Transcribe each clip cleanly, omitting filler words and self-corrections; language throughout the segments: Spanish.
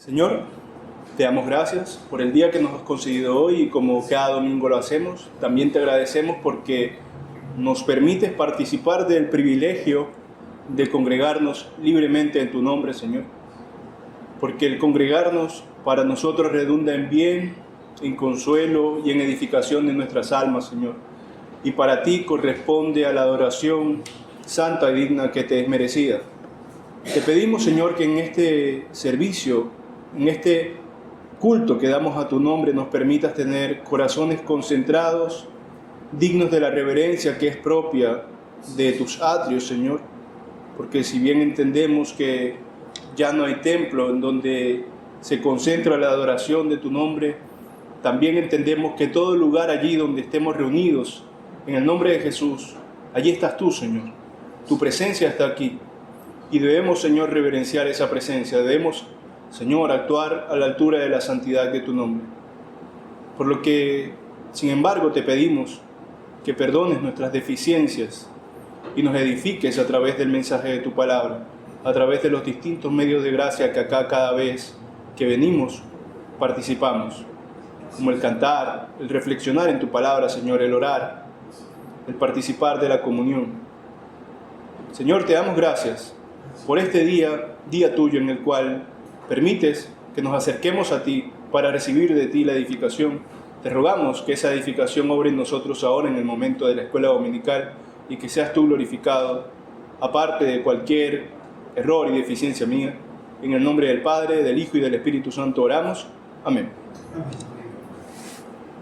Señor, te damos gracias por el día que nos has concedido hoy y como cada domingo lo hacemos. También te agradecemos porque nos permites participar del privilegio de congregarnos libremente en tu nombre, Señor. Porque el congregarnos para nosotros redunda en bien, en consuelo y en edificación de nuestras almas, Señor. Y para ti corresponde a la adoración santa y digna que te es merecida. Te pedimos, Señor, que en este servicio, en este culto que damos a tu nombre, nos permitas tener corazones concentrados, dignos de la reverencia que es propia de tus atrios, Señor. Porque si bien entendemos que ya no hay templo en donde se concentra la adoración de tu nombre, también entendemos que todo lugar allí donde estemos reunidos, en el nombre de Jesús, allí estás tú, Señor. Tu presencia está aquí. Y debemos, Señor, reverenciar esa presencia. Debemos, Señor, actuar a la altura de la santidad de tu nombre. Por lo que, sin embargo, te pedimos que perdones nuestras deficiencias y nos edifiques a través del mensaje de tu palabra, a través de los distintos medios de gracia que acá cada vez que venimos participamos, como el cantar, el reflexionar en tu palabra, Señor, el orar, el participar de la comunión. Señor, te damos gracias por este día tuyo en el cual permites que nos acerquemos a ti para recibir de ti la edificación. Te rogamos que esa edificación obre en nosotros ahora en el momento de la escuela dominical y que seas tú glorificado, aparte de cualquier error y deficiencia mía. En el nombre del Padre, del Hijo y del Espíritu Santo oramos. Amén.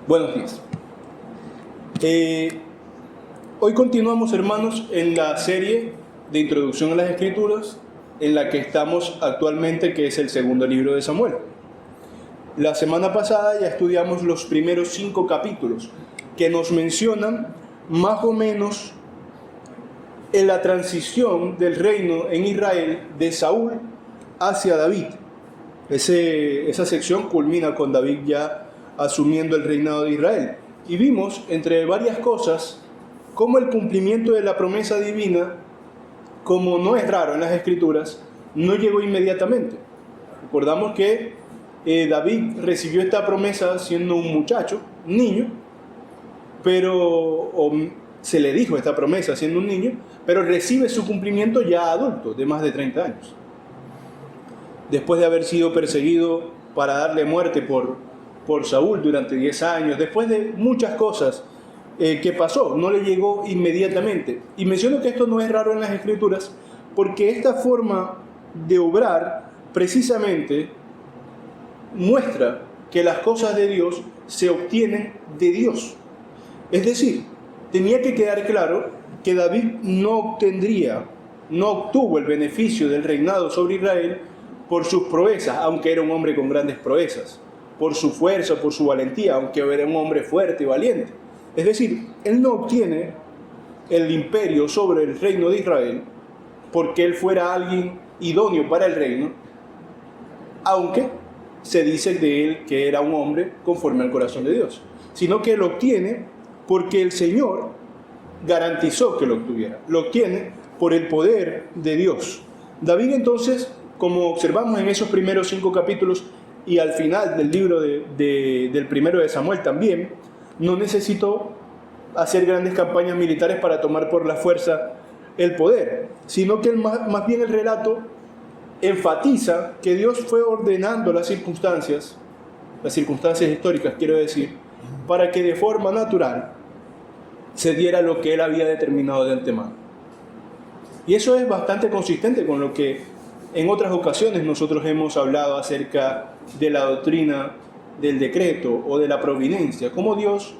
Buenos días. Hoy continuamos, hermanos, en la serie de Introducción a las Escrituras, en la que estamos actualmente, que es el segundo libro de Samuel. La semana pasada ya estudiamos los primeros 5 capítulos, que nos mencionan más o menos en la transición del reino en Israel de Saúl hacia David. Esa sección culmina con David ya asumiendo el reinado de Israel. Y vimos, entre varias cosas, cómo el cumplimiento de la promesa divina, como no es raro en las Escrituras, no llegó inmediatamente. Recordamos que David recibió esta promesa siendo un muchacho, un niño, se le dijo esta promesa siendo un niño, pero recibe su cumplimiento ya adulto, de más de 30 años. Después de haber sido perseguido para darle muerte por Saúl durante 10 años, después de muchas cosas que pasó, no le llegó inmediatamente. Y menciono que esto no es raro en las Escrituras, porque esta forma de obrar precisamente muestra que las cosas de Dios se obtienen de Dios. Es decir, tenía que quedar claro que David no obtuvo el beneficio del reinado sobre Israel por sus proezas, aunque era un hombre con grandes proezas, por su fuerza, por su valentía, aunque era un hombre fuerte y valiente. Es decir, él no obtiene el imperio sobre el reino de Israel porque él fuera alguien idóneo para el reino, aunque se dice de él que era un hombre conforme al corazón de Dios, sino que lo obtiene porque el Señor garantizó que lo obtuviera. Lo obtiene por el poder de Dios. David entonces, como observamos en esos primeros 5 capítulos y al final del libro del primero de Samuel también, no necesitó hacer grandes campañas militares para tomar por la fuerza el poder, sino que más bien el relato enfatiza que Dios fue ordenando las circunstancias históricas, quiero decir, para que de forma natural se diera lo que él había determinado de antemano. Y eso es bastante consistente con lo que en otras ocasiones nosotros hemos hablado acerca de la doctrina del decreto o de la providencia, cómo Dios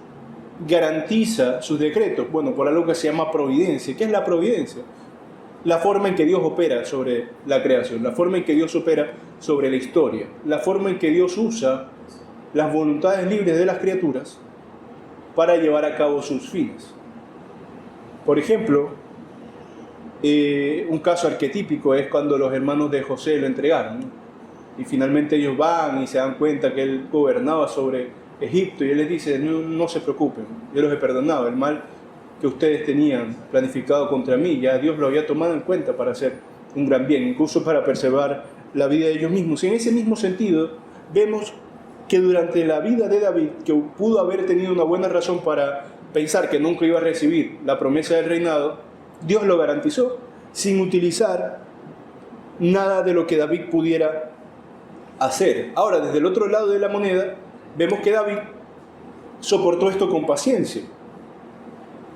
garantiza sus decretos, bueno, por algo que se llama providencia. ¿Qué es la providencia? La forma en que Dios opera sobre la creación, la forma en que Dios opera sobre la historia, la forma en que Dios usa las voluntades libres de las criaturas para llevar a cabo sus fines. Por ejemplo, un caso arquetípico es cuando los hermanos de José lo entregaron, ¿no? Y finalmente ellos van y se dan cuenta que él gobernaba sobre Egipto y él les dice, no se preocupen, yo los he perdonado, el mal que ustedes tenían planificado contra mí, ya Dios lo había tomado en cuenta para hacer un gran bien, incluso para preservar la vida de ellos mismos. Y en ese mismo sentido, vemos que durante la vida de David, que pudo haber tenido una buena razón para pensar que nunca iba a recibir la promesa del reinado, Dios lo garantizó sin utilizar nada de lo que David pudiera hacer. Ahora, desde el otro lado de la moneda, vemos que David soportó esto con paciencia.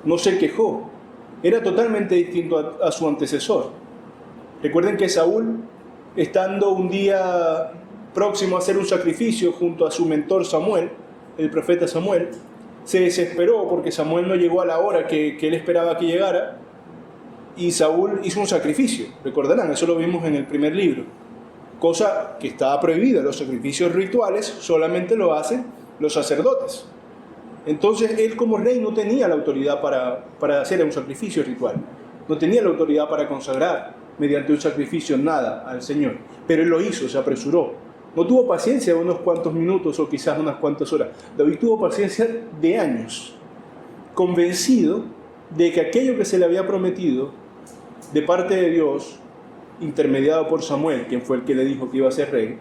No se quejó. Era totalmente distinto a su antecesor. Recuerden que Saúl, estando un día próximo a hacer un sacrificio junto a su mentor Samuel, el profeta Samuel, se desesperó porque Samuel no llegó a la hora que él esperaba que llegara, y Saúl hizo un sacrificio. Recordarán, eso lo vimos en el primer libro. Cosa que estaba prohibida. Los sacrificios rituales solamente lo hacen los sacerdotes. Entonces él como rey no tenía la autoridad para hacer un sacrificio ritual. No tenía la autoridad para consagrar mediante un sacrificio nada al Señor. Pero él lo hizo, se apresuró. No tuvo paciencia de unos cuantos minutos o quizás unas cuantas horas. David tuvo paciencia de años, convencido de que aquello que se le había prometido de parte de Dios, intermediado por Samuel, quien fue el que le dijo que iba a ser rey,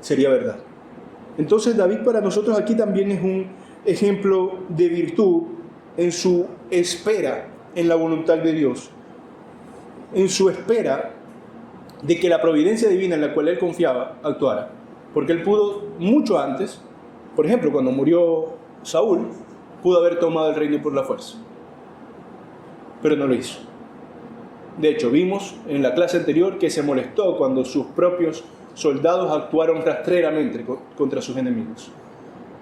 sería verdad. Entonces David para nosotros aquí también es un ejemplo de virtud en su espera en la voluntad de Dios, en su espera de que la providencia divina en la cual él confiaba actuara, porque él pudo mucho antes, por ejemplo cuando murió Saúl, pudo haber tomado el reino por la fuerza, pero no lo hizo. De hecho, vimos en la clase anterior que se molestó cuando sus propios soldados actuaron rastreramente contra sus enemigos.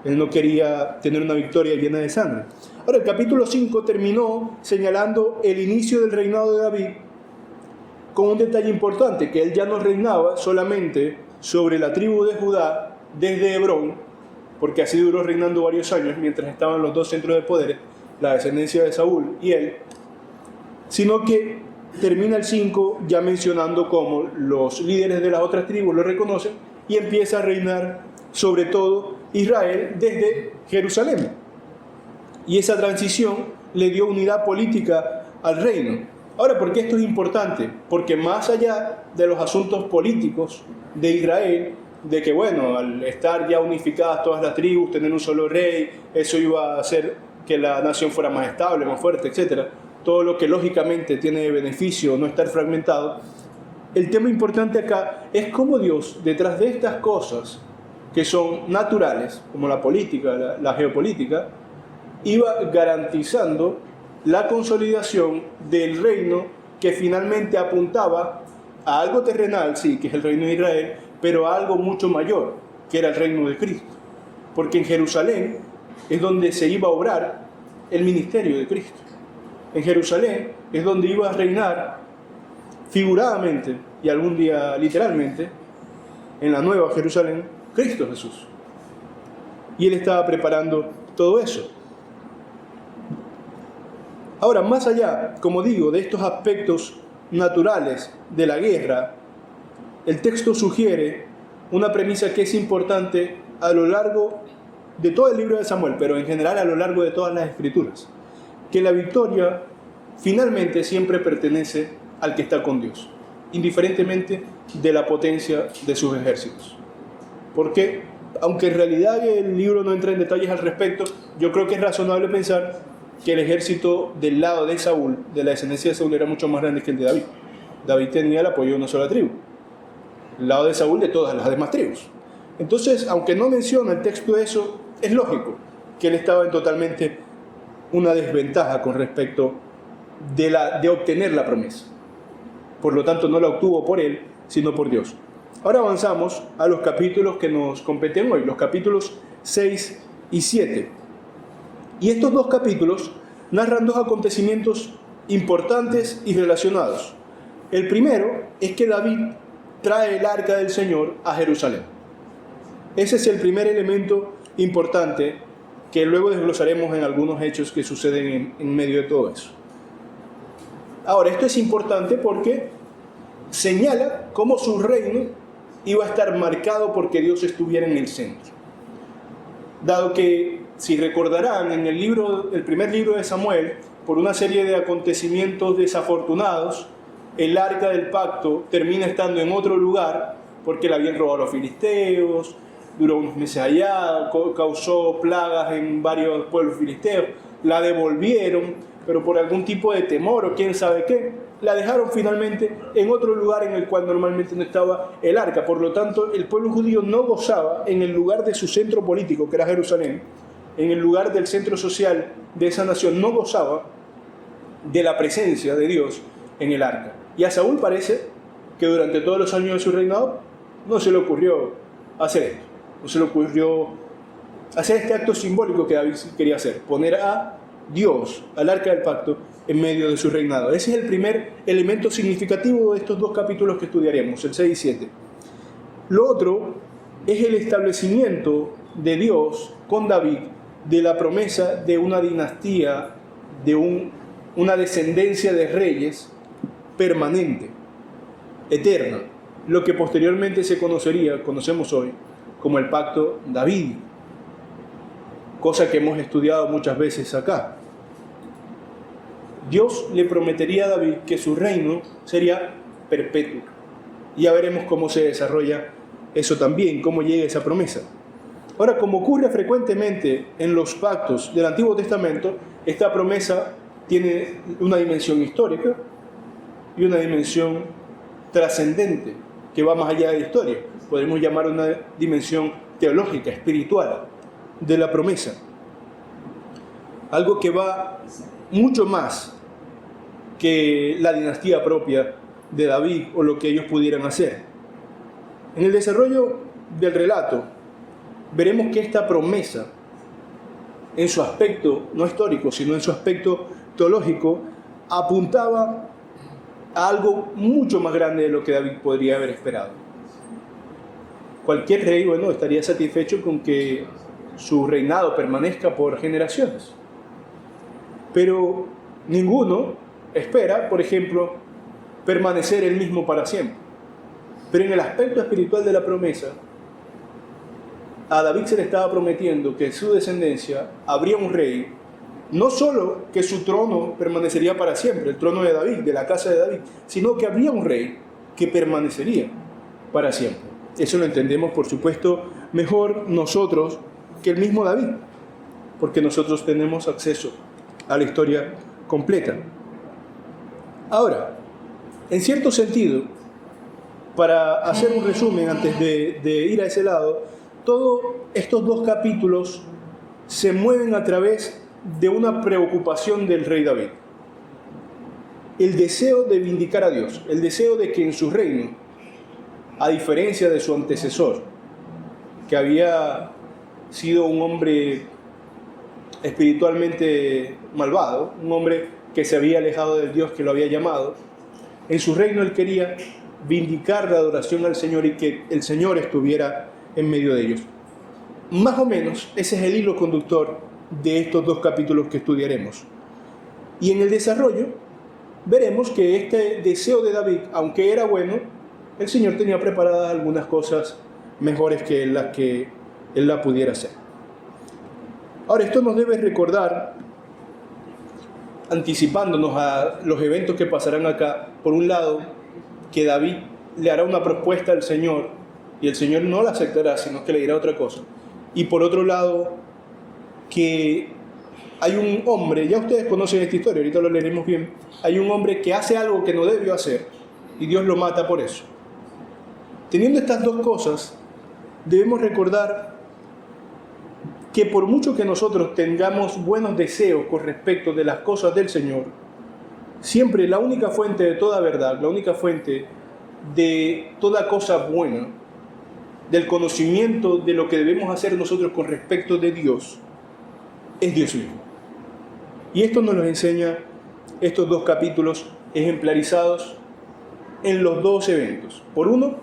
Él no quería tener una victoria llena de sangre. Ahora, el capítulo 5 terminó señalando el inicio del reinado de David con un detalle importante, que él ya no reinaba solamente sobre la tribu de Judá desde Hebrón, porque así duró reinando varios años mientras estaban los dos centros de poder, la descendencia de Saúl y él, sino que termina el 5 ya mencionando cómo los líderes de las otras tribus lo reconocen y empieza a reinar sobre todo Israel desde Jerusalén. Y esa transición le dio unidad política al reino. Ahora, ¿por qué esto es importante? Porque más allá de los asuntos políticos de Israel, de que bueno, al estar ya unificadas todas las tribus, tener un solo rey, eso iba a hacer que la nación fuera más estable, más fuerte, etc. Todo lo que lógicamente tiene de beneficio no estar fragmentado. El tema importante acá es cómo Dios, detrás de estas cosas que son naturales, como la política, la geopolítica, iba garantizando la consolidación del reino que finalmente apuntaba a algo terrenal, sí, que es el reino de Israel, pero a algo mucho mayor, que era el reino de Cristo. Porque en Jerusalén es donde se iba a obrar el ministerio de Cristo. En Jerusalén es donde iba a reinar figuradamente y algún día literalmente, en la nueva Jerusalén, Cristo Jesús. Y él estaba preparando todo eso. Ahora, más allá, como digo, de estos aspectos naturales de la guerra, el texto sugiere una premisa que es importante a lo largo de todo el libro de Samuel, pero en general a lo largo de todas las escrituras, que la victoria finalmente siempre pertenece al que está con Dios, indiferentemente de la potencia de sus ejércitos. Porque, aunque en realidad el libro no entra en detalles al respecto, yo creo que es razonable pensar que el ejército del lado de Saúl, de la descendencia de Saúl, era mucho más grande que el de David. David tenía el apoyo de una sola tribu, el lado de Saúl de todas las demás tribus. Entonces, aunque no menciona el texto eso, es lógico que él estaba en totalmente una desventaja con respecto de obtener la promesa. Por lo tanto, no la obtuvo por él, sino por Dios. Ahora avanzamos a los capítulos que nos competen hoy, los capítulos 6 y 7. Y estos dos capítulos narran dos acontecimientos importantes y relacionados. El primero es que David trae el arca del Señor a Jerusalén. Ese es el primer elemento importante que luego desglosaremos en algunos hechos que suceden en medio de todo eso. Ahora, esto es importante porque señala cómo su reino iba a estar marcado porque Dios estuviera en el centro. Dado que, si recordarán, en el primer libro de Samuel, por una serie de acontecimientos desafortunados, el arca del pacto termina estando en otro lugar, porque la habían robado los filisteos, duró unos meses allá, causó plagas en varios pueblos filisteos, la devolvieron, pero por algún tipo de temor o quién sabe qué, la dejaron finalmente en otro lugar en el cual normalmente no estaba el arca. Por lo tanto, el pueblo judío no gozaba en el lugar de su centro político, que era Jerusalén, en el lugar del centro social de esa nación, no gozaba de la presencia de Dios en el arca. Y a Saúl parece que durante todos los años de su reinado no se le ocurrió hacer esto, no se le ocurrió hacer este acto simbólico que David quería hacer, poner a Dios, al arca del pacto, en medio de su reinado. Ese es el primer elemento significativo de estos dos capítulos que estudiaremos, el 6 y 7. Lo otro es el establecimiento de Dios con David de la promesa de una dinastía, de una descendencia de reyes permanente, eterna, lo que posteriormente conocemos hoy como el pacto davídico, cosa que hemos estudiado muchas veces acá. Dios le prometería a David que su reino sería perpetuo. Y ya veremos cómo se desarrolla eso también, cómo llega esa promesa. Ahora, como ocurre frecuentemente en los pactos del Antiguo Testamento, esta promesa tiene una dimensión histórica y una dimensión trascendente, que va más allá de la historia. Podemos llamar una dimensión teológica, espiritual, de la promesa. Algo que va mucho más que la dinastía propia de David o lo que ellos pudieran hacer. En el desarrollo del relato, veremos que esta promesa, en su aspecto no histórico, sino en su aspecto teológico, apuntaba a algo mucho más grande de lo que David podría haber esperado. Cualquier rey, estaría satisfecho con que su reinado permanezca por generaciones. Pero ninguno espera, por ejemplo, permanecer el mismo para siempre. Pero en el aspecto espiritual de la promesa, a David se le estaba prometiendo que en su descendencia habría un rey, no solo que su trono permanecería para siempre, el trono de David, de la casa de David, sino que habría un rey que permanecería para siempre. Eso lo entendemos, por supuesto, mejor nosotros que el mismo David, porque nosotros tenemos acceso a la historia completa. Ahora, en cierto sentido, para hacer un resumen antes de ir a ese lado, todos estos dos capítulos se mueven a través de una preocupación del rey David. El deseo de vindicar a Dios, el deseo de que en su reino, a diferencia de su antecesor, que había sido un hombre espiritualmente malvado, un hombre que se había alejado del Dios que lo había llamado, en su reino él quería vindicar la adoración al Señor y que el Señor estuviera en medio de ellos. Más o menos ese es el hilo conductor de estos dos capítulos que estudiaremos. Y en el desarrollo veremos que este deseo de David, aunque era bueno, el Señor tenía preparadas algunas cosas mejores que las que él la pudiera hacer. Ahora, esto nos debe recordar, anticipándonos a los eventos que pasarán acá, por un lado, que David le hará una propuesta al Señor y el Señor no la aceptará, sino que le dirá otra cosa. Y por otro lado, que hay un hombre, ya ustedes conocen esta historia, ahorita lo leeremos bien, hay un hombre que hace algo que no debió hacer y Dios lo mata por eso. Teniendo estas dos cosas, debemos recordar que por mucho que nosotros tengamos buenos deseos con respecto de las cosas del Señor, siempre la única fuente de toda verdad, la única fuente de toda cosa buena, del conocimiento de lo que debemos hacer nosotros con respecto de Dios, es Dios mismo. Y esto nos lo enseña estos dos capítulos ejemplarizados en los dos eventos. Por uno,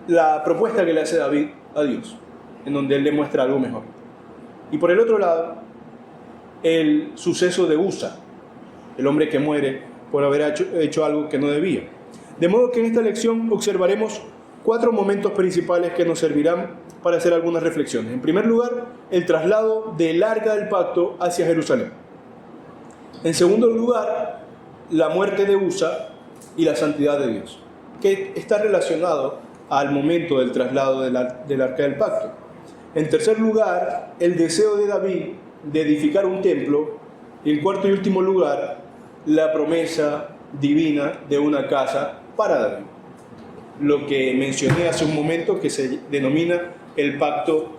la propuesta que le hace David a Dios, en donde él le muestra algo mejor. Y por el otro lado, el suceso de Usa, el hombre que muere por haber hecho algo que no debía. De modo que en esta lección observaremos 4 momentos principales que nos servirán para hacer algunas reflexiones. En primer lugar, el traslado del arca del pacto hacia Jerusalén. En segundo lugar, la muerte de Usa y la santidad de Dios, que está relacionado al momento del traslado del Arca del Pacto. En tercer lugar, el deseo de David de edificar un templo. Y en cuarto y último lugar, la promesa divina de una casa para David. Lo que mencioné hace un momento, que se denomina el pacto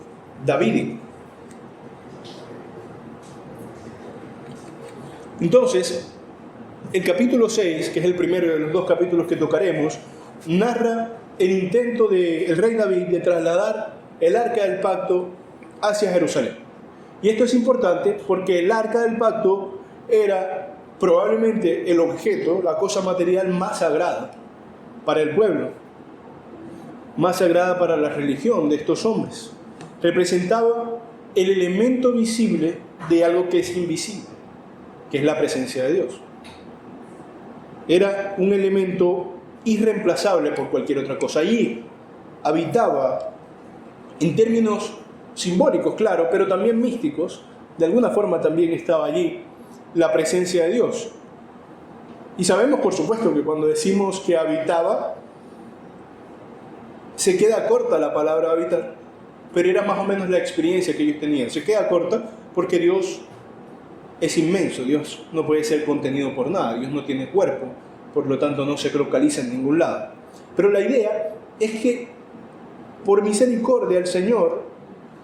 davídico. Entonces, el capítulo 6, que es el primero de los dos capítulos que tocaremos, narra el intento del rey David de trasladar el arca del pacto hacia Jerusalén. Y esto es importante porque el arca del pacto era probablemente el objeto, la cosa material más sagrada para el pueblo, más sagrada para la religión de estos hombres. Representaba el elemento visible de algo que es invisible, que es la presencia de Dios. Era un elemento irreemplazable por cualquier otra cosa. Allí habitaba, en términos simbólicos, claro, pero también místicos, de alguna forma también estaba allí la presencia de Dios. Y sabemos, por supuesto, que cuando decimos que habitaba, se queda corta la palabra habitar, pero era más o menos la experiencia que ellos tenían. Se queda corta porque Dios es inmenso, Dios no puede ser contenido por nada, Dios no tiene cuerpo, por lo tanto no se localiza en ningún lado. Pero la idea es que por misericordia el Señor,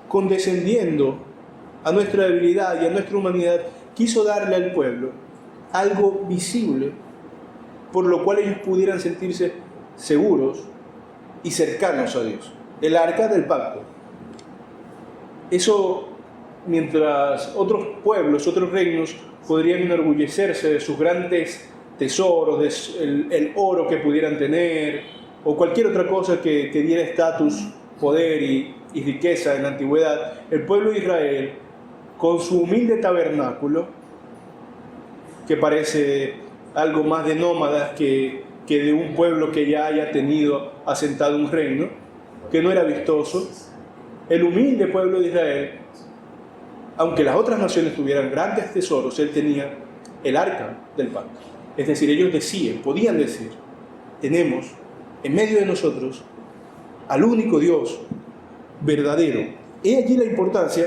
condescendiendo a nuestra debilidad y a nuestra humanidad, quiso darle al pueblo algo visible por lo cual ellos pudieran sentirse seguros y cercanos a Dios. El arca del pacto. Eso, mientras otros pueblos, otros reinos podrían enorgullecerse de sus grandes tesoros, el oro que pudieran tener, o cualquier otra cosa que diera estatus, poder y riqueza en la antigüedad, el pueblo de Israel, con su humilde tabernáculo, que parece algo más de nómadas que de un pueblo que ya haya tenido asentado un reino, que no era vistoso, el humilde pueblo de Israel, aunque las otras naciones tuvieran grandes tesoros, él tenía el arca del pacto. Es decir, ellos podían decir, tenemos en medio de nosotros al único Dios verdadero. He allí la importancia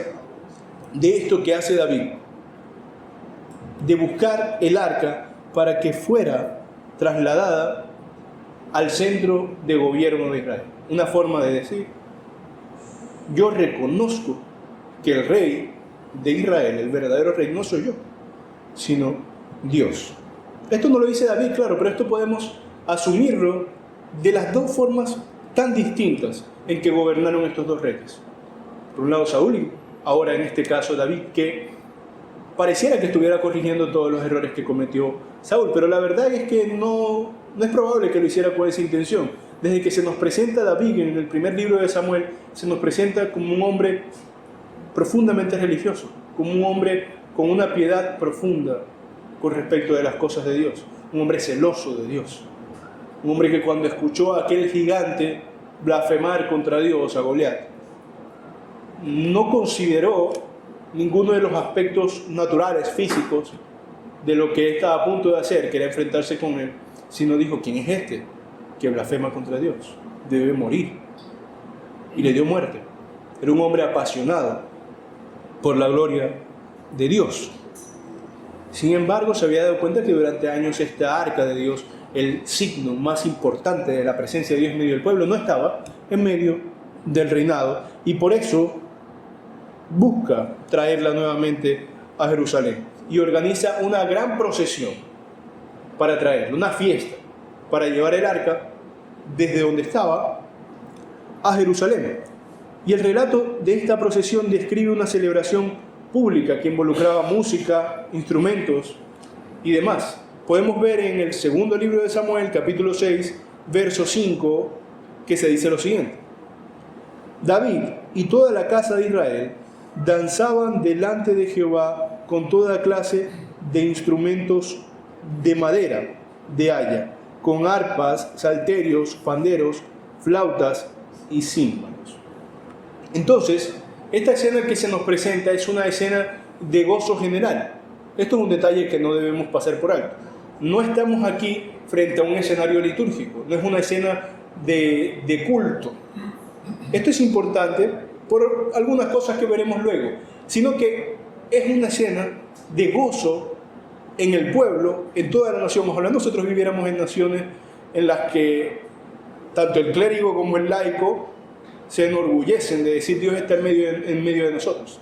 de esto que hace David, de buscar el arca para que fuera trasladada al centro de gobierno de Israel. Una forma de decir, yo reconozco que el rey de Israel, el verdadero rey, no soy yo, sino Dios. Esto no lo dice David, claro, pero esto podemos asumirlo de las dos formas tan distintas en que gobernaron estos dos reyes. Por un lado Saúl y ahora en este caso David, que pareciera que estuviera corrigiendo todos los errores que cometió Saúl, pero la verdad es que no es probable que lo hiciera con esa intención. Desde que se nos presenta a David en el primer libro de Samuel, se nos presenta como un hombre profundamente religioso, como un hombre con una piedad profunda con respecto de las cosas de Dios, un hombre celoso de Dios, un hombre que cuando escuchó a aquel gigante blasfemar contra Dios, a Goliat, no consideró ninguno de los aspectos naturales, físicos, de lo que estaba a punto de hacer, que era enfrentarse con él, sino dijo, ¿quién es este que blasfema contra Dios? Debe morir. Y le dio muerte. Era un hombre apasionado por la gloria de Dios. Sin embargo, se había dado cuenta que durante años esta arca de Dios, el signo más importante de la presencia de Dios en medio del pueblo, no estaba en medio del reinado, y por eso busca traerla nuevamente a Jerusalén y organiza una gran procesión para traerla, una fiesta para llevar el arca desde donde estaba a Jerusalén. Y el relato de esta procesión describe una celebración pública que involucraba música, instrumentos y demás. Podemos ver en el segundo libro de Samuel, capítulo 6, verso 5, que se dice lo siguiente: David y toda la casa de Israel danzaban delante de Jehová con toda clase de instrumentos de madera, de haya, con arpas, salterios, panderos, flautas y címbalos. Entonces, esta escena que se nos presenta es una escena de gozo general. Esto es un detalle que no debemos pasar por alto. No estamos aquí frente a un escenario litúrgico, no es una escena de culto. Esto es importante por algunas cosas que veremos luego, sino que es una escena de gozo en el pueblo, en toda la nación. Ojalá nosotros viviéramos en naciones en las que tanto el clérigo como el laico se enorgullecen de decir Dios está en medio de nosotros.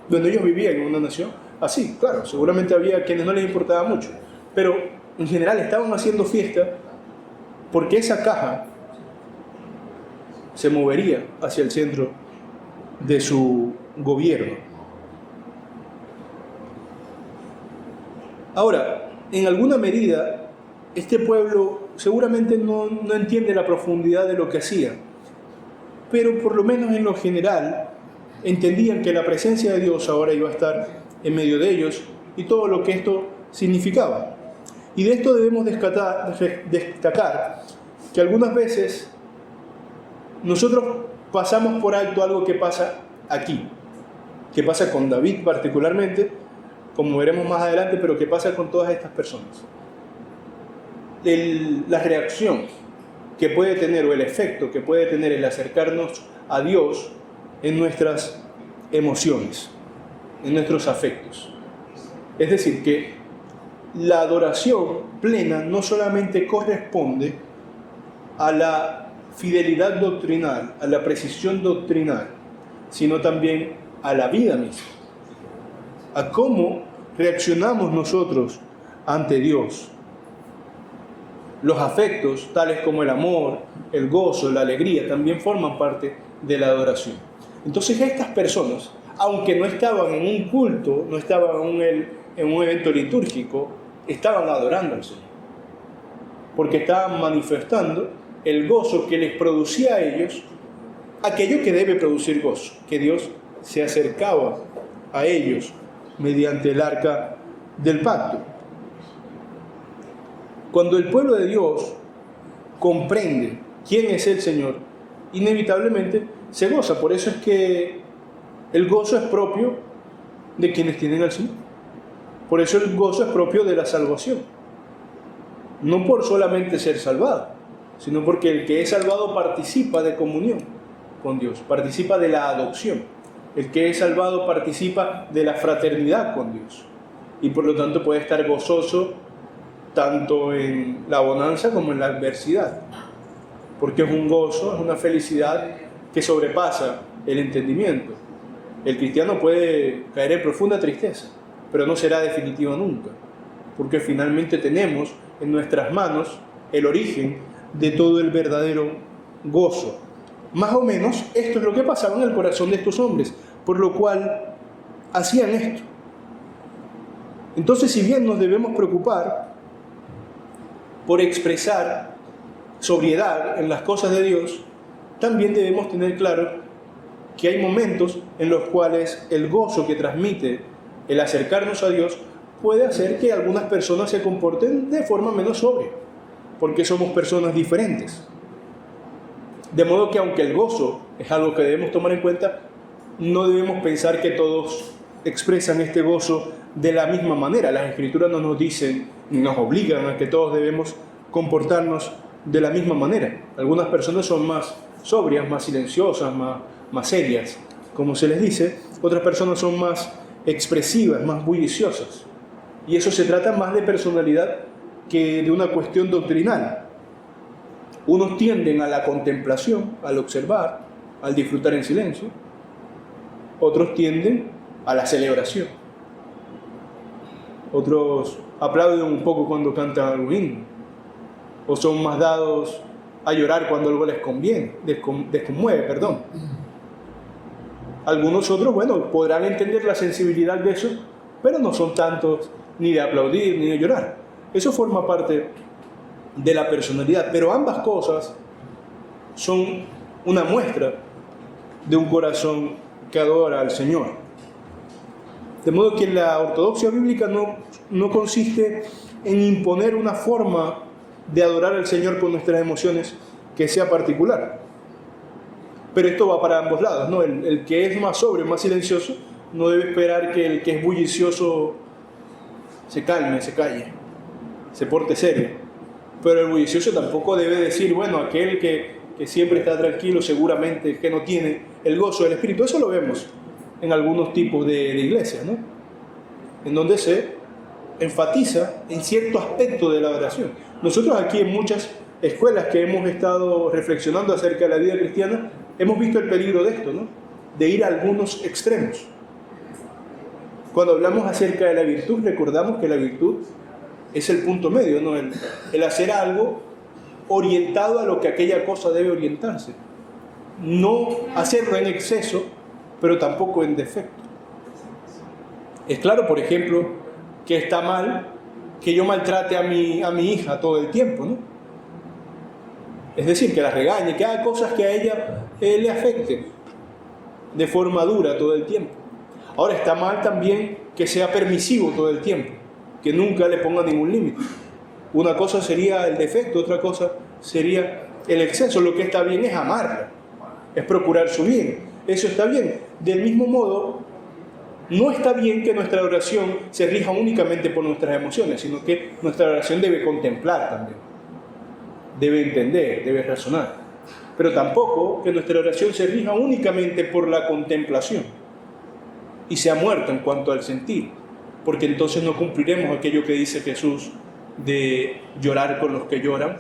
Donde ellos vivían en una nación así, claro, seguramente había quienes no les importaba mucho, pero en general estaban haciendo fiesta porque esa caja se movería hacia el centro de su gobierno. Ahora, en alguna medida, este pueblo seguramente no entiende la profundidad de lo que hacía, pero por lo menos en lo general entendían que la presencia de Dios ahora iba a estar en medio de ellos y todo lo que esto significaba. Y de esto debemos destacar que algunas veces nosotros pasamos por alto algo que pasa aquí, que pasa con David particularmente, como veremos más adelante, pero que pasa con todas estas personas. La reacción que puede tener o el efecto que puede tener el acercarnos a Dios en nuestras emociones, en nuestros afectos. Es decir, que la adoración plena no solamente corresponde a la fidelidad doctrinal, a la precisión doctrinal, sino también a la vida misma, a cómo reaccionamos nosotros ante Dios. Los afectos, tales como el amor, el gozo, la alegría, también forman parte de la adoración. Entonces estas personas, aunque no estaban en un culto, no estaban en un evento litúrgico, estaban adorando al Señor, porque estaban manifestando el gozo que les producía a ellos aquello que debe producir gozo, que Dios se acercaba a ellos mediante el arca del pacto. Cuando el pueblo de Dios comprende quién es el Señor, inevitablemente se goza. Por eso es que el gozo es propio de quienes tienen al Señor. Por eso el gozo es propio de la salvación. No por solamente ser salvado, sino porque el que es salvado participa de comunión con Dios, participa de la adopción. El que es salvado participa de la fraternidad con Dios. Y por lo tanto puede estar gozoso tanto en la bonanza como en la adversidad. Porque es un gozo, es una felicidad que sobrepasa el entendimiento. El cristiano puede caer en profunda tristeza, pero no será definitivo nunca, porque finalmente tenemos en nuestras manos el origen de todo el verdadero gozo. Más o menos esto es lo que pasaba en el corazón de estos hombres, por lo cual hacían esto. Entonces, si bien nos debemos preocupar por expresar sobriedad en las cosas de Dios, también debemos tener claro que hay momentos en los cuales el gozo que transmite el acercarnos a Dios puede hacer que algunas personas se comporten de forma menos sobria, porque somos personas diferentes. De modo que aunque el gozo es algo que debemos tomar en cuenta, no debemos pensar que todos expresan este gozo de la misma manera. Las Escrituras no nos dicen ni nos obligan a que todos debemos comportarnos de la misma manera. Algunas personas son más sobrias, más silenciosas, más serias, como se les dice. Otras personas son más expresivas, más bulliciosas. Y eso se trata más de personalidad que de una cuestión doctrinal. Unos tienden a la contemplación, al observar, al disfrutar en silencio. Otros tienden a la celebración. Otros aplauden un poco cuando cantan algún himno. O son más dados a llorar cuando algo les desconmueve. Algunos otros, podrán entender la sensibilidad de eso, pero no son tantos ni de aplaudir ni de llorar. Eso forma parte de la personalidad, pero ambas cosas son una muestra de un corazón que adora al Señor. De modo que la ortodoxia bíblica no consiste en imponer una forma de adorar al Señor con nuestras emociones que sea particular. Pero esto va para ambos lados, ¿no? El que es más sobrio, más silencioso, no debe esperar que el que es bullicioso se calme, se calle, se porte serio. Pero el bullicioso tampoco debe decir, aquel que que siempre está tranquilo, seguramente que no tiene el gozo del Espíritu. Eso lo vemos en algunos tipos de iglesias, ¿no? En donde se enfatiza en cierto aspecto de la oración. Nosotros aquí en muchas escuelas que hemos estado reflexionando acerca de la vida cristiana, hemos visto el peligro de esto, ¿no? De ir a algunos extremos. Cuando hablamos acerca de la virtud, recordamos que la virtud es el punto medio, ¿no? El hacer algo orientado a lo que aquella cosa debe orientarse. No hacerlo en exceso, pero tampoco en defecto. Es claro, por ejemplo, que está mal que yo maltrate a mi hija todo el tiempo, ¿no? Es decir, que la regañe, que haga cosas que a ella le afecten de forma dura todo el tiempo. Ahora, está mal también que sea permisivo todo el tiempo, que nunca le ponga ningún límite. Una cosa sería el defecto, otra cosa sería el exceso. Lo que está bien es amarla, es procurar su bien. Eso está bien. Del mismo modo, no está bien que nuestra oración se rija únicamente por nuestras emociones, sino que nuestra oración debe contemplar también, debe entender, debe razonar. Pero tampoco que nuestra oración se rija únicamente por la contemplación y sea muerta en cuanto al sentir, porque entonces no cumpliremos aquello que dice Jesús de llorar con los que lloran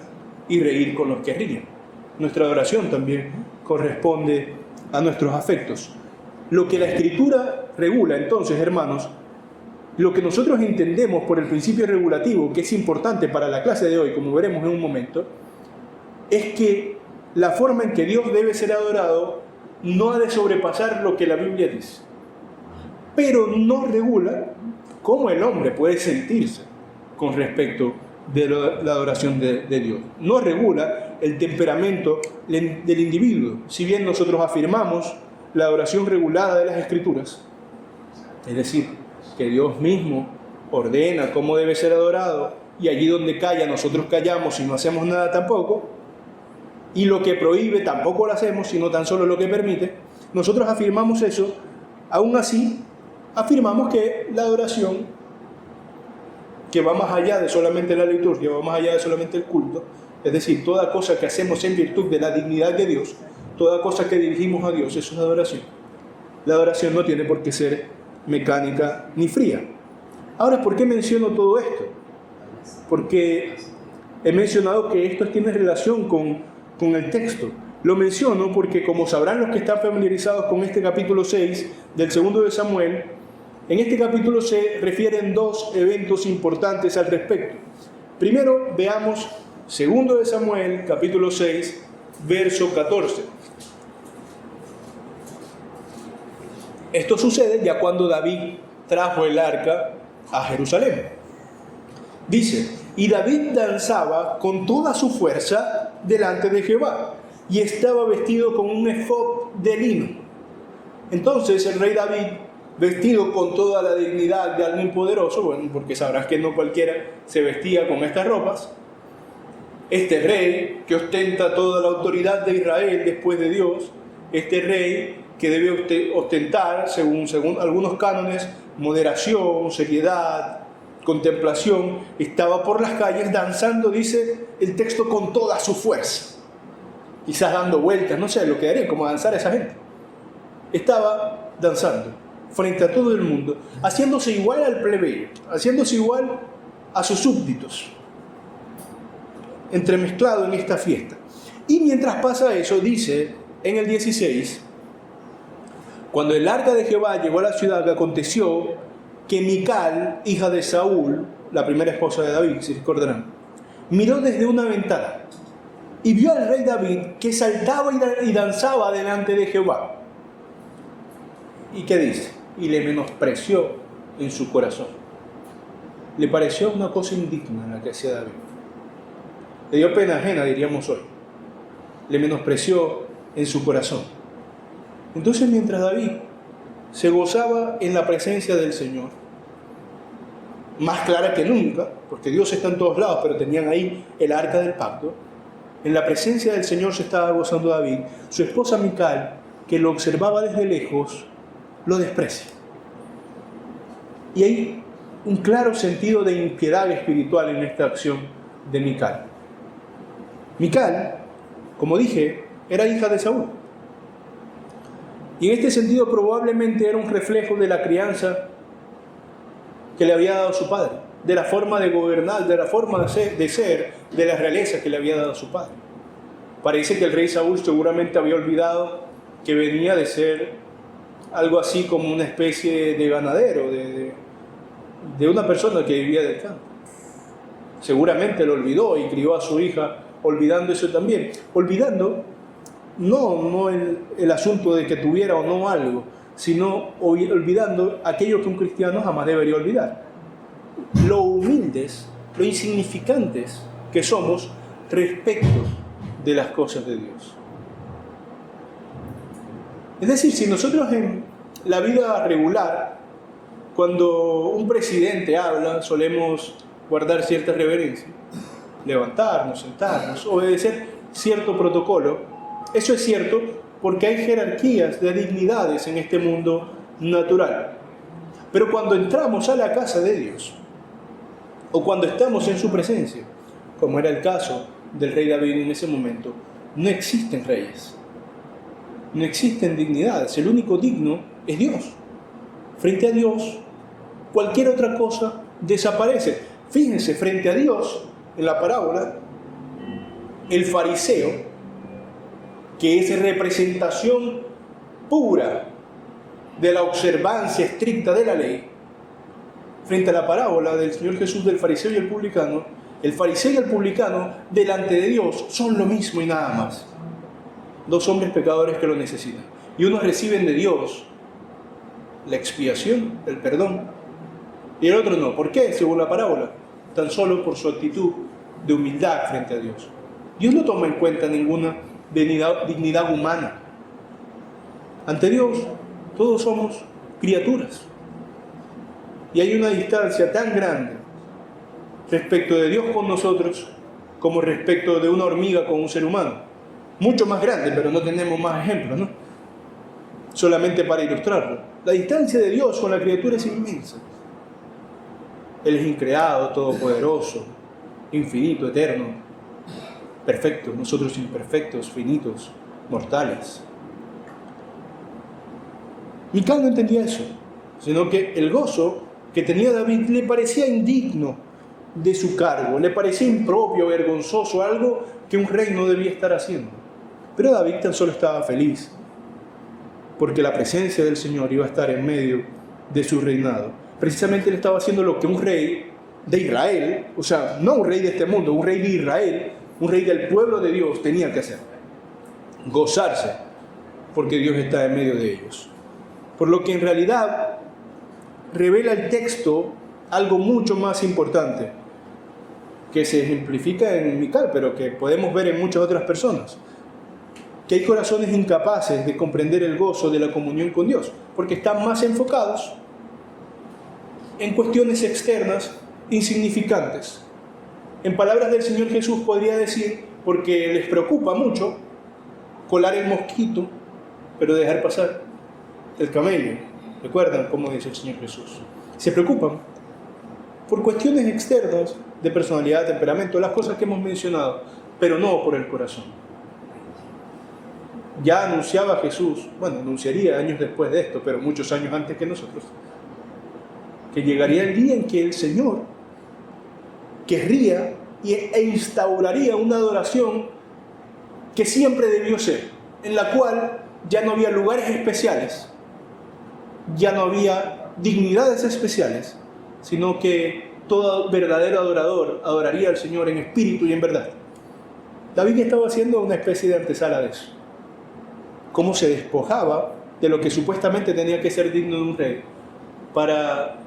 y reír con los que ríen. Nuestra oración también corresponde a nuestros afectos. Lo que la Escritura regula, entonces, hermanos, lo que nosotros entendemos por el principio regulativo, que es importante para la clase de hoy, como veremos en un momento, es que la forma en que Dios debe ser adorado no ha de sobrepasar lo que la Biblia dice, pero no regula cómo el hombre puede sentirse con respecto de la adoración de Dios. No regula el temperamento del individuo. Si bien nosotros afirmamos la adoración regulada de las Escrituras, es decir, que Dios mismo ordena cómo debe ser adorado, y allí donde calla nosotros callamos y no hacemos nada tampoco, y lo que prohíbe tampoco lo hacemos, sino tan solo lo que permite, nosotros afirmamos eso. Aún así, afirmamos que la adoración, que va más allá de solamente la liturgia, va más allá de solamente el culto, es decir, toda cosa que hacemos en virtud de la dignidad de Dios, toda cosa que dirigimos a Dios, eso es adoración. La adoración no tiene por qué ser mecánica ni fría. Ahora, ¿por qué menciono todo esto? Porque he mencionado que esto tiene relación con el texto. Lo menciono porque, como sabrán los que están familiarizados con este capítulo 6 del segundo de Samuel, en este capítulo se refieren dos eventos importantes al respecto. Primero, veamos segundo de Samuel, capítulo 6, verso 14. Esto sucede ya cuando David trajo el arca a Jerusalén. Dice: y David danzaba con toda su fuerza delante de Jehová, y estaba vestido con un efod de lino. Entonces el rey David, vestido con toda la dignidad de alguien poderoso, bueno, porque sabrás que no cualquiera se vestía con estas ropas, este rey que ostenta toda la autoridad de Israel después de Dios, este rey que debe ostentar, según algunos cánones, moderación, seriedad, contemplación, estaba por las calles danzando, dice el texto, con toda su fuerza, quizás dando vueltas, no sé lo que haría, como danzar a esa gente. Estaba danzando frente a todo el mundo, haciéndose igual al plebeyo, haciéndose igual a sus súbditos, entremezclado en esta fiesta. Y mientras pasa eso, dice en el 16, cuando el arca de Jehová llegó a la ciudad, aconteció que Mical, hija de Saúl, la primera esposa de David, si recordarán, miró desde una ventana y vio al rey David que saltaba y danzaba delante de Jehová. ¿Y qué dice? Y le menospreció en su corazón. Le pareció una cosa indigna la que hacía David. Le dio pena ajena, diríamos hoy. Le menospreció en su corazón. Entonces, mientras David se gozaba en la presencia del Señor, más clara que nunca, porque Dios está en todos lados, pero tenían ahí el arca del pacto, en la presencia del Señor se estaba gozando David. Su esposa Mical, que lo observaba desde lejos, lo desprecia. Y hay un claro sentido de impiedad espiritual en esta acción de Mical. Mical, como dije, era hija de Saúl. Y en este sentido probablemente era un reflejo de la crianza que le había dado su padre, de la forma de gobernar, de la forma de ser, de la realeza que le había dado su padre. Parece que el rey Saúl seguramente había olvidado que venía de ser algo así como una especie de ganadero, de una persona que vivía del campo. Seguramente lo olvidó y crió a su hija olvidando eso también. Olvidando no el asunto de que tuviera o no algo, sino olvidando aquello que un cristiano jamás debería olvidar. Lo humildes, lo insignificantes que somos respecto de las cosas de Dios. Es decir, si nosotros en la vida regular, cuando un presidente habla, solemos guardar cierta reverencia, levantarnos, sentarnos, obedecer cierto protocolo. Eso es cierto porque hay jerarquías de dignidades en este mundo natural. Pero cuando entramos a la casa de Dios, o cuando estamos en su presencia, como era el caso del rey David en ese momento, no existen reyes, no existen dignidades. El único digno es Dios. Frente a Dios, cualquier otra cosa desaparece. Fíjense, frente a Dios, en la parábola, el fariseo, que es representación pura de la observancia estricta de la ley, frente a la parábola del Señor Jesús del fariseo y el publicano, el fariseo y el publicano delante de Dios son lo mismo y nada más. Dos hombres pecadores que lo necesitan. Y unos reciben de Dios la expiación, el perdón, y el otro no. ¿Por qué? Según la parábola, tan solo por su actitud de humildad frente a Dios. Dios no toma en cuenta ninguna dignidad humana. Ante Dios, todos somos criaturas. Y hay una distancia tan grande respecto de Dios con nosotros como respecto de una hormiga con un ser humano. Mucho más grande, pero no tenemos más ejemplos, ¿no? Solamente para ilustrarlo. La distancia de Dios con la criatura es inmensa. Él es increado, todopoderoso, infinito, eterno, perfecto. Nosotros imperfectos, finitos, mortales. Mical no entendía eso, sino que el gozo que tenía David le parecía indigno de su cargo, le parecía impropio, vergonzoso, algo que un rey no debía estar haciendo. Pero David tan solo estaba feliz, porque la presencia del Señor iba a estar en medio de su reinado. Precisamente él estaba haciendo lo que un rey de Israel, o sea, no un rey de este mundo, un rey de Israel, un rey del pueblo de Dios tenía que hacer. Gozarse, porque Dios está en medio de ellos. Por lo que en realidad revela el texto algo mucho más importante, que se ejemplifica en Mical, pero que podemos ver en muchas otras personas. Que hay corazones incapaces de comprender el gozo de la comunión con Dios, porque están más enfocados en cuestiones externas insignificantes. En palabras del Señor Jesús podría decir, porque les preocupa mucho colar el mosquito, pero dejar pasar el camello. ¿Recuerdan cómo dice el Señor Jesús? Se preocupan por cuestiones externas de personalidad, temperamento, las cosas que hemos mencionado, pero no por el corazón. Ya anunciaba Jesús, bueno, anunciaría años después de esto, pero muchos años antes que nosotros, que llegaría el día en que el Señor querría e instauraría una adoración que siempre debió ser, en la cual ya no había lugares especiales, ya no había dignidades especiales, sino que todo verdadero adorador adoraría al Señor en espíritu y en verdad. David estaba haciendo una especie de antesala de eso. Cómo se despojaba de lo que supuestamente tenía que ser digno de un rey para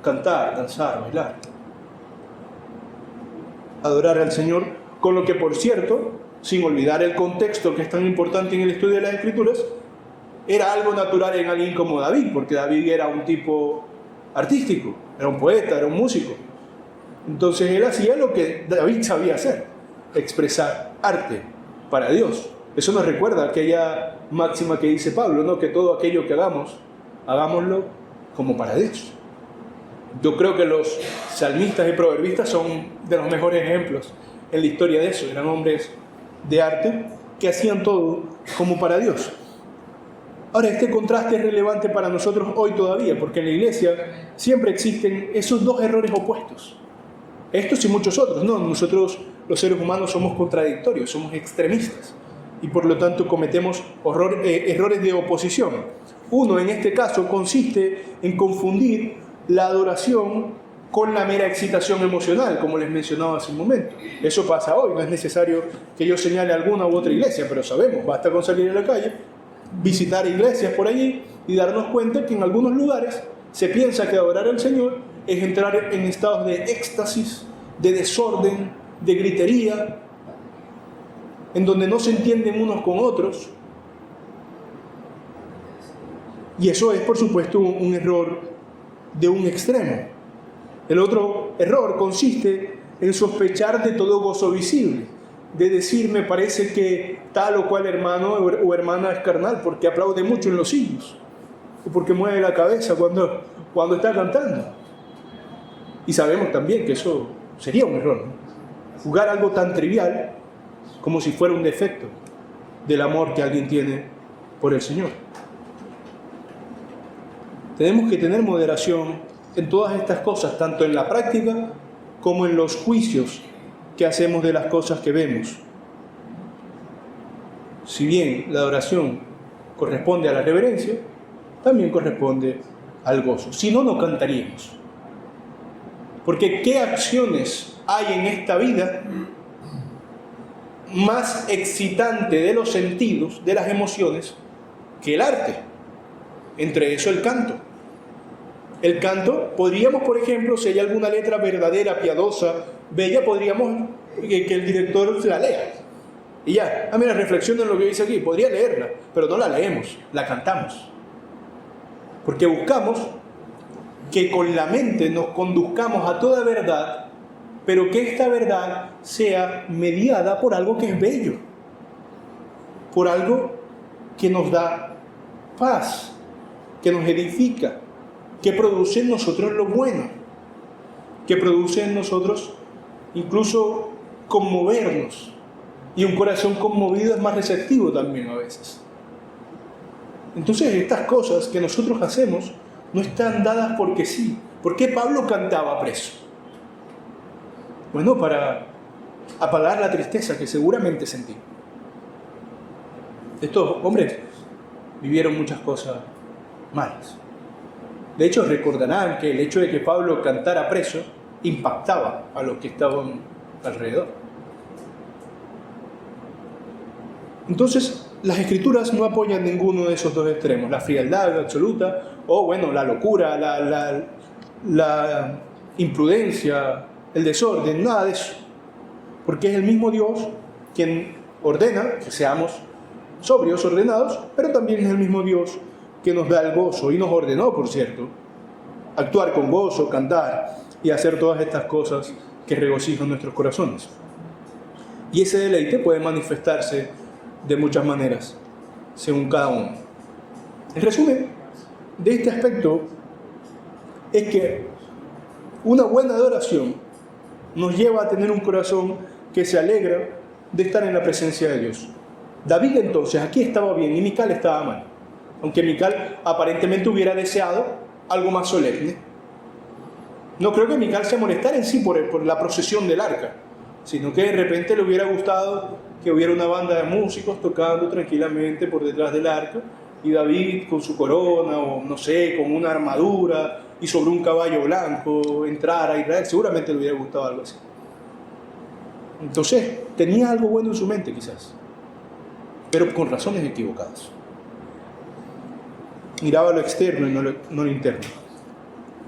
cantar, danzar, bailar, adorar al Señor, con lo que, por cierto, sin olvidar el contexto que es tan importante en el estudio de las Escrituras, era algo natural en alguien como David, porque David era un tipo artístico, era un poeta, era un músico. Entonces él hacía lo que David sabía hacer, expresar arte para Dios. Eso nos recuerda aquella máxima que dice Pablo, ¿no? Que todo aquello que hagamos, hagámoslo como para Dios. Yo creo que los salmistas y proverbistas son de los mejores ejemplos en la historia de eso. Eran hombres de arte que hacían todo como para Dios. Ahora, este contraste es relevante para nosotros hoy todavía, porque en la iglesia siempre existen esos dos errores opuestos. Estos y muchos otros. No, nosotros los seres humanos somos contradictorios, somos extremistas y por lo tanto cometemos errores de oposición. Uno, en este caso, consiste en confundir la adoración con la mera excitación emocional, como les mencionaba hace un momento. Eso pasa hoy, no es necesario que yo señale alguna u otra iglesia, pero sabemos, basta con salir a la calle, visitar iglesias por allí y darnos cuenta que en algunos lugares se piensa que adorar al Señor es entrar en estados de éxtasis, de desorden, de gritería, en donde no se entienden unos con otros. Y eso es, por supuesto, un error de un extremo. El otro error consiste en sospechar de todo gozo visible, de decir, me parece que tal o cual hermano o hermana es carnal porque aplaude mucho en los sillos, o porque mueve la cabeza cuando está cantando. Y sabemos también que eso sería un error, ¿no? Jugar algo tan trivial como si fuera un defecto del amor que alguien tiene por el Señor. Tenemos que tener moderación en todas estas cosas, tanto en la práctica como en los juicios que hacemos de las cosas que vemos. Si bien la adoración corresponde a la reverencia, también corresponde al gozo. Si no, no cantaríamos. Porque ¿qué acciones hay en esta vida más excitante de los sentidos, de las emociones, que el arte? Entre eso el canto. El canto, podríamos, por ejemplo, si hay alguna letra verdadera, piadosa, bella, podríamos que el director la lea. Y ya, mira, reflexiona en lo que dice aquí, podría leerla, pero no la leemos, la cantamos. Porque buscamos que con la mente nos conduzcamos a toda verdad, pero que esta verdad sea mediada por algo que es bello, por algo que nos da paz, que nos edifica, que produce en nosotros lo bueno, que produce en nosotros incluso conmovernos. Y un corazón conmovido es más receptivo también a veces. Entonces estas cosas que nosotros hacemos no están dadas porque sí. ¿Por qué Pablo cantaba preso? Bueno, para apagar la tristeza que seguramente sentía. Estos hombres vivieron muchas cosas malas. De hecho, recordarán que el hecho de que Pablo cantara preso impactaba a los que estaban alrededor. Entonces, las Escrituras no apoyan ninguno de esos dos extremos, la frialdad absoluta o, bueno, la locura, la imprudencia, el desorden, nada de eso. Porque es el mismo Dios quien ordena que seamos sobrios, ordenados, pero también es el mismo Dios que nos da el gozo y nos ordenó, por cierto, actuar con gozo, cantar y hacer todas estas cosas que regocijan nuestros corazones. Y ese deleite puede manifestarse de muchas maneras, según cada uno. El resumen de este aspecto es que una buena adoración nos lleva a tener un corazón que se alegra de estar en la presencia de Dios. David entonces aquí estaba bien y Mical estaba mal, aunque Mical aparentemente hubiera deseado algo más solemne. No creo que Mical se molestara en sí por la procesión del arca, sino que de repente le hubiera gustado que hubiera una banda de músicos tocando tranquilamente por detrás del arca y David con su corona o no sé, con una armadura y sobre un caballo blanco entrar a Israel. Seguramente le hubiera gustado algo así. Entonces tenía algo bueno en su mente quizás, pero con razones equivocadas. Miraba lo externo y no lo interno.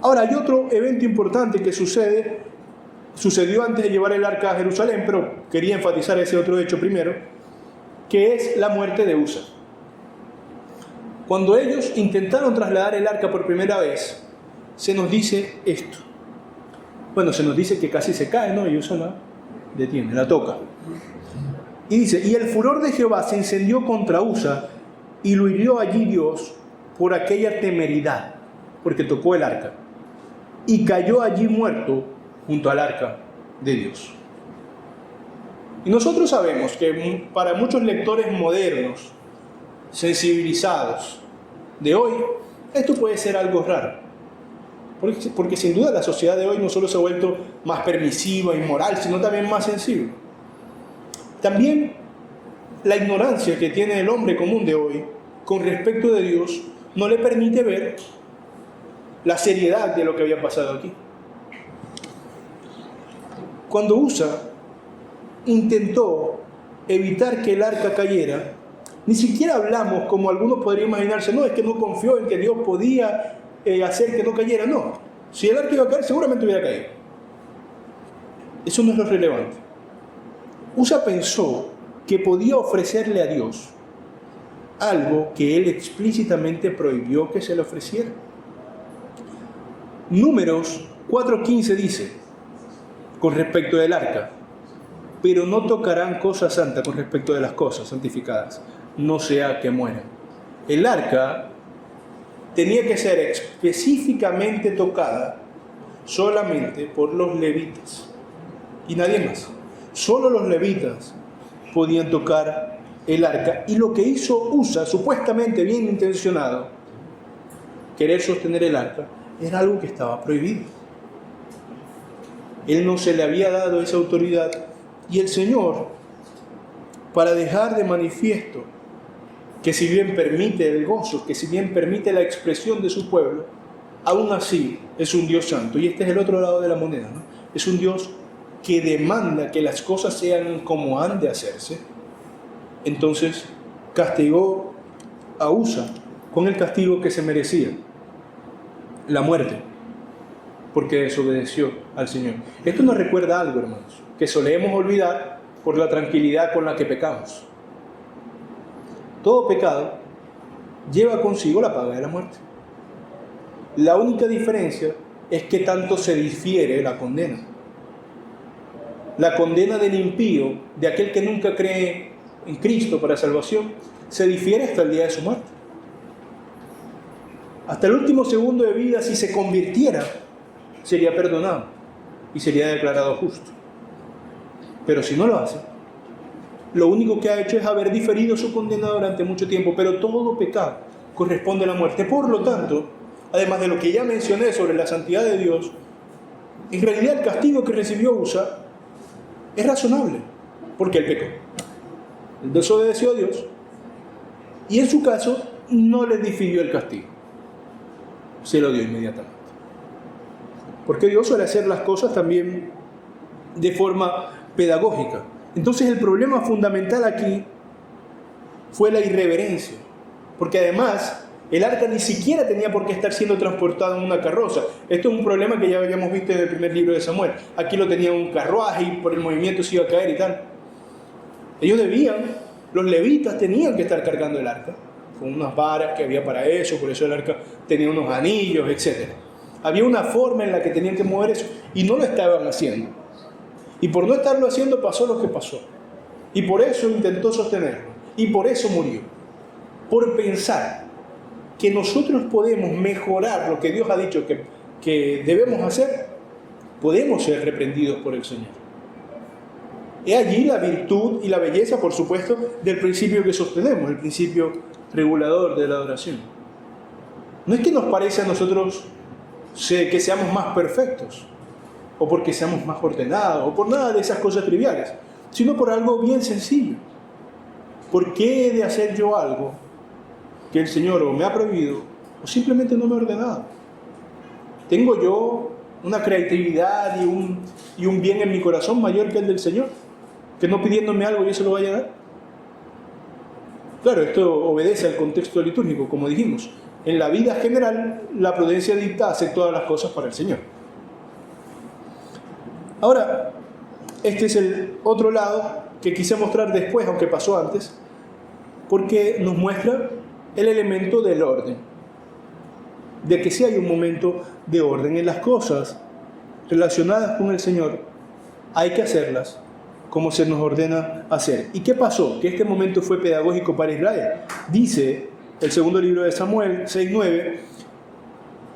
Ahora hay otro evento importante que sucedió antes de llevar el arca a Jerusalén, pero quería enfatizar ese otro hecho primero, que es la muerte de Usa. Cuando ellos intentaron trasladar el arca por primera vez, se nos dice esto. Bueno, se nos dice que casi se cae, ¿no? Y Usa la detiene, la toca. Y dice, y el furor de Jehová se encendió contra Usa y lo hirió allí Dios por aquella temeridad, porque tocó el arca. Y cayó allí muerto junto al arca de Dios. Y nosotros sabemos que para muchos lectores modernos, sensibilizados de hoy, esto puede ser algo raro. Porque sin duda la sociedad de hoy no solo se ha vuelto más permisiva y moral, sino también más sensible. También la ignorancia que tiene el hombre común de hoy con respecto de Dios no le permite ver la seriedad de lo que había pasado aquí. Cuando Usa intentó evitar que el arca cayera, ni siquiera hablamos como algunos podrían imaginarse, no, es que no confió en que Dios podía hacer que no cayera. No, si el arca iba a caer, seguramente hubiera caído. Eso no es lo relevante. Usa pensó que podía ofrecerle a Dios algo que él explícitamente prohibió que se le ofreciera. Números 4:15 dice, con respecto del arca, pero no tocarán cosa santa con respecto de las cosas santificadas, no sea que mueran. El arca tenía que ser específicamente tocada solamente por los levitas y nadie más. Solo los levitas podían tocar el arca, y lo que hizo Usa, supuestamente bien intencionado, querer sostener el arca, era algo que estaba prohibido. Él no se le había dado esa autoridad, y el Señor, para dejar de manifiesto que si bien permite el gozo, que si bien permite la expresión de su pueblo, aún así es un Dios santo. Y este es el otro lado de la moneda, ¿no? Es un Dios que demanda que las cosas sean como han de hacerse. Entonces castigó a Usa con el castigo que se merecía, la muerte, porque desobedeció al Señor. Esto nos recuerda algo, hermanos, que solemos olvidar por la tranquilidad con la que pecamos. Todo pecado lleva consigo la paga de la muerte. La única diferencia es que tanto se difiere la condena. La condena del impío, de aquel que nunca cree en Cristo para salvación, se difiere hasta el día de su muerte. Hasta el último segundo de vida, si se convirtiera, sería perdonado y sería declarado justo. Pero si no lo hace, lo único que ha hecho es haber diferido su condena durante mucho tiempo, pero todo pecado corresponde a la muerte. Por lo tanto, además de lo que ya mencioné sobre la santidad de Dios, en realidad el castigo que recibió Usa es razonable, porque él pecó. Él desobedeció a Dios, y en su caso no le difirió el castigo, se lo dio inmediatamente. Porque Dios suele hacer las cosas también de forma pedagógica. Entonces el problema fundamental aquí fue la irreverencia, porque además el arca ni siquiera tenía por qué estar siendo transportado en una carroza. Esto es un problema que ya habíamos visto en el primer libro de Samuel. Aquí lo tenía un carruaje y por el movimiento se iba a caer y tal. Ellos los levitas tenían que estar cargando el arca, con unas varas que había para eso, por eso el arca tenía unos anillos, etc. Había una forma en la que tenían que mover eso, y no lo estaban haciendo. Y por no estarlo haciendo pasó lo que pasó. Y por eso intentó sostenerlo. Y por eso murió. Por pensar que nosotros podemos mejorar lo que Dios ha dicho que debemos hacer, podemos ser reprendidos por el Señor. He allí la virtud y la belleza, por supuesto, del principio que sostenemos, el principio regulador de la adoración. No es que nos parece a nosotros que seamos más perfectos, o porque seamos más ordenados, o por nada de esas cosas triviales, sino por algo bien sencillo. ¿Por qué he de hacer yo algo que el Señor o me ha prohibido, o simplemente no me ha ordenado? ¿Tengo yo una creatividad y un bien en mi corazón mayor que el del Señor, que no pidiéndome algo yo se lo vaya a dar? Claro, esto obedece al contexto litúrgico, como dijimos. En la vida general, la prudencia dicta hacer todas las cosas para el Señor. Ahora, este es el otro lado que quise mostrar después, aunque pasó antes, porque nos muestra el elemento del orden. De que si hay un momento de orden en las cosas relacionadas con el Señor, hay que hacerlas como se nos ordena hacer. ¿Y qué pasó? Que este momento fue pedagógico para Israel. Dice el segundo libro de Samuel 6:9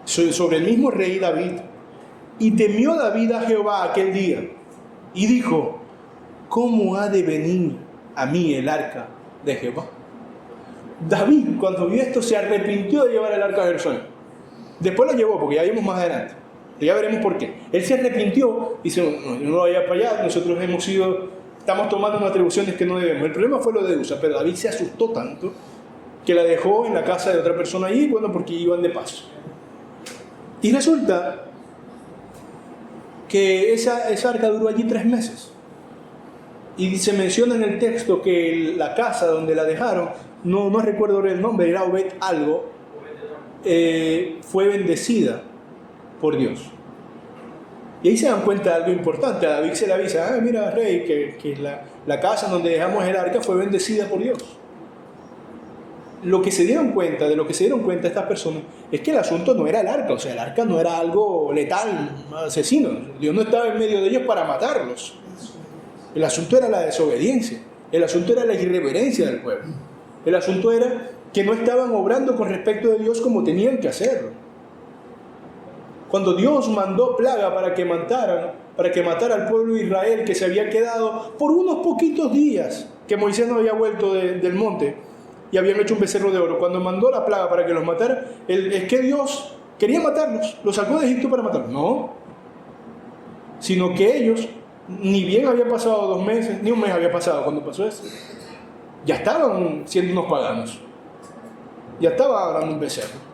sobre el mismo rey David: y temió David a Jehová aquel día, y dijo: ¿cómo ha de venir a mí el arca de Jehová? David, cuando vio esto, se arrepintió de llevar el arca a Jerusalén. Después la llevó, porque ya vimos más adelante. Ya veremos por qué. Él se arrepintió y dice, no, yo no lo vaya para allá, nosotros estamos tomando unas atribuciones que no debemos. El problema fue lo de Usa, pero David se asustó tanto que la dejó en la casa de otra persona allí, bueno, porque iban de paso. Y resulta que esa arca duró allí 3 meses. Y se menciona en el texto que la casa donde la dejaron, no recuerdo el nombre, era Obed algo, fue bendecida por Dios. Y ahí se dan cuenta de algo importante. A David se le avisa, mira, rey, que la casa donde dejamos el arca fue bendecida por Dios. De lo que se dieron cuenta estas personas es que el asunto no era el arca, o sea, el arca no era algo letal, asesino. Dios no estaba en medio de ellos para matarlos. El asunto era la desobediencia, el asunto era la irreverencia del pueblo. El asunto era que no estaban obrando con respecto de Dios como tenían que hacerlo. Cuando Dios mandó plaga para que matara al pueblo de Israel que se había quedado por unos poquitos días, que Moisés no había vuelto del monte y habían hecho un becerro de oro. Cuando mandó la plaga para que los matara, es que Dios quería matarlos, los sacó de Egipto para matarlos. No, sino que ellos, ni bien había pasado 2 meses, ni un mes había pasado cuando pasó eso, ya estaban siendo unos paganos, ya estaba hablando un becerro.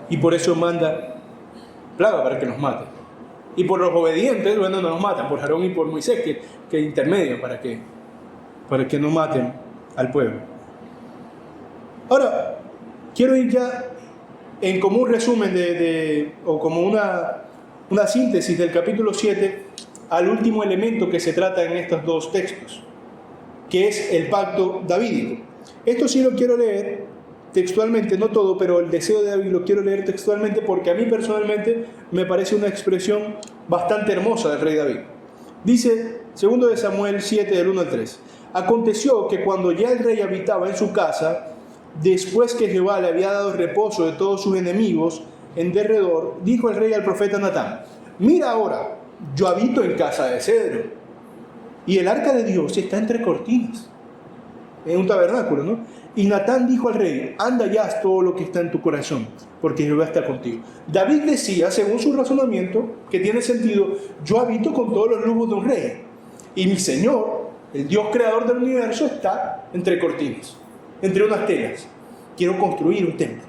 Y por eso manda plaga para que los maten. Y por los obedientes, bueno, no los matan, por Aarón y por Moisés, que intermedian para que no maten al pueblo. Ahora, quiero ir ya en como un resumen o como una síntesis del capítulo 7 al último elemento que se trata en estos 2 textos, que es el pacto davídico. Esto sí lo quiero leer textualmente, no todo, pero el deseo de David lo quiero leer textualmente porque a mí personalmente me parece una expresión bastante hermosa del rey David. Dice, 2 de Samuel 7, del 1 al 3. Aconteció que cuando ya el rey habitaba en su casa, después que Jehová le había dado reposo de todos sus enemigos en derredor, dijo el rey al profeta Natán, mira ahora, yo habito en casa de cedro, y el arca de Dios está entre cortinas, en un tabernáculo, ¿no? Y Natán dijo al rey, anda ya, haz todo lo que está en tu corazón, porque Jehová está contigo. David decía, según su razonamiento, que tiene sentido, yo habito con todos los lujos de un rey, y mi Señor, el Dios creador del universo, está entre cortinas, entre unas telas. Quiero construir un templo.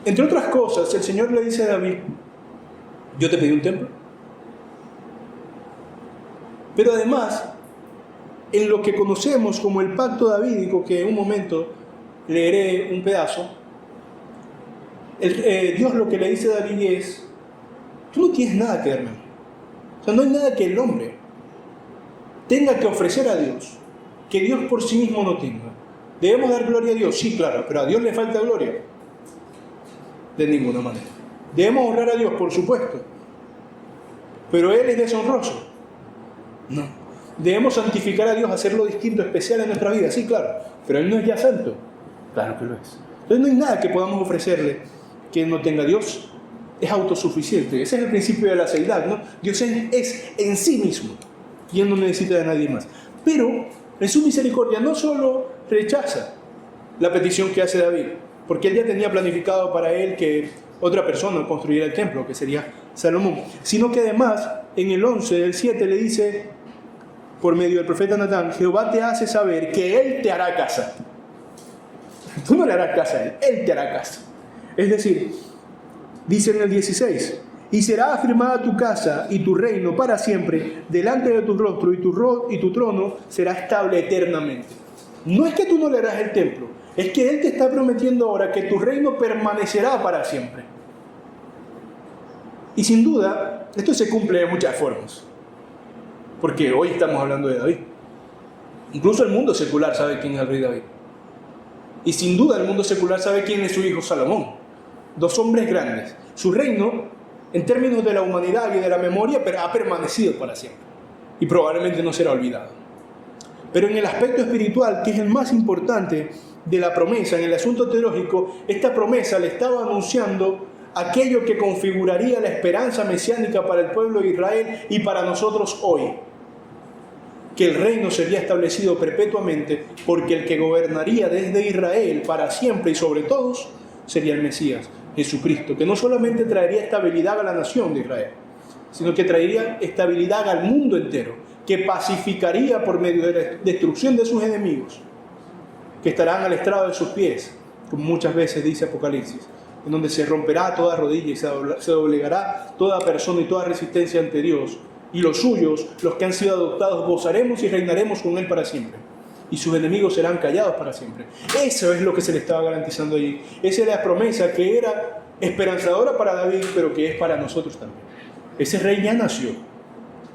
Entre otras cosas, el Señor le dice a David, yo te pedí un templo. Pero además, en lo que conocemos como el pacto davídico, que en un momento leeré un pedazo, Dios lo que le dice a David es, tú no tienes nada que darme. O sea, no hay nada que el hombre tenga que ofrecer a Dios, que Dios por sí mismo no tenga. ¿Debemos dar gloria a Dios? Sí, claro, pero a Dios le falta gloria. De ninguna manera. ¿Debemos honrar a Dios? Por supuesto. ¿Pero Él es deshonroso? No. ¿Debemos santificar a Dios, hacerlo distinto, especial en nuestra vida? Sí, claro. ¿Pero Él no es ya santo? Claro que lo es. Entonces no hay nada que podamos ofrecerle que no tenga. Dios es autosuficiente. Ese es el principio de la seidad, ¿no? Dios es en sí mismo y Él no necesita de nadie más. Pero en su misericordia no solo rechaza la petición que hace David, porque Él ya tenía planificado para él que otra persona construyera el templo, que sería Salomón, sino que además en el 11 del 7 le dice, por medio del profeta Natán, Jehová te hace saber que Él te hará casa. Tú no le harás casa a Él te hará casa. Es decir, dice en el 16, y será afirmada tu casa y tu reino para siempre delante de tu rostro, y tu trono será estable eternamente. No es que tú no le harás el templo, es que Él te está prometiendo ahora que tu reino permanecerá para siempre. Y sin duda, esto se cumple de muchas formas. Porque hoy estamos hablando de David. Incluso el mundo secular sabe quién es el rey David. Y sin duda el mundo secular sabe quién es su hijo Salomón. 2 hombres grandes. Su reino, en términos de la humanidad y de la memoria, ha permanecido para siempre. Y probablemente no será olvidado. Pero en el aspecto espiritual, que es el más importante de la promesa, en el asunto teológico, esta promesa le estaba anunciando aquello que configuraría la esperanza mesiánica para el pueblo de Israel y para nosotros hoy, que el reino sería establecido perpetuamente, porque el que gobernaría desde Israel para siempre y sobre todos sería el Mesías, Jesucristo, que no solamente traería estabilidad a la nación de Israel, sino que traería estabilidad al mundo entero, que pacificaría por medio de la destrucción de sus enemigos, que estarán al estrado de sus pies, como muchas veces dice Apocalipsis, en donde se romperá toda rodilla y se doblegará toda persona y toda resistencia ante Dios, y los suyos, los que han sido adoptados, gozaremos y reinaremos con Él para siempre, y sus enemigos serán callados para siempre. Eso es lo que se le estaba garantizando allí. Esa es la promesa que era esperanzadora para David, pero que es para nosotros también. Ese rey ya nació,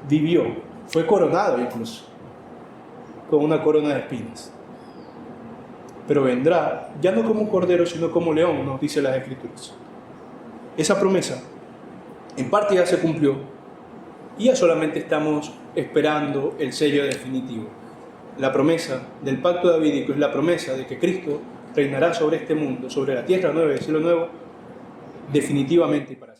vivió, fue coronado incluso, con una corona de espinas. Pero vendrá, ya no como cordero, sino como león, nos dice las Escrituras. Esa promesa, en parte ya se cumplió, y ya solamente estamos esperando el sello definitivo. La promesa del pacto davídico es la promesa de que Cristo reinará sobre este mundo, sobre la tierra nueva y el cielo nuevo, definitivamente y para siempre.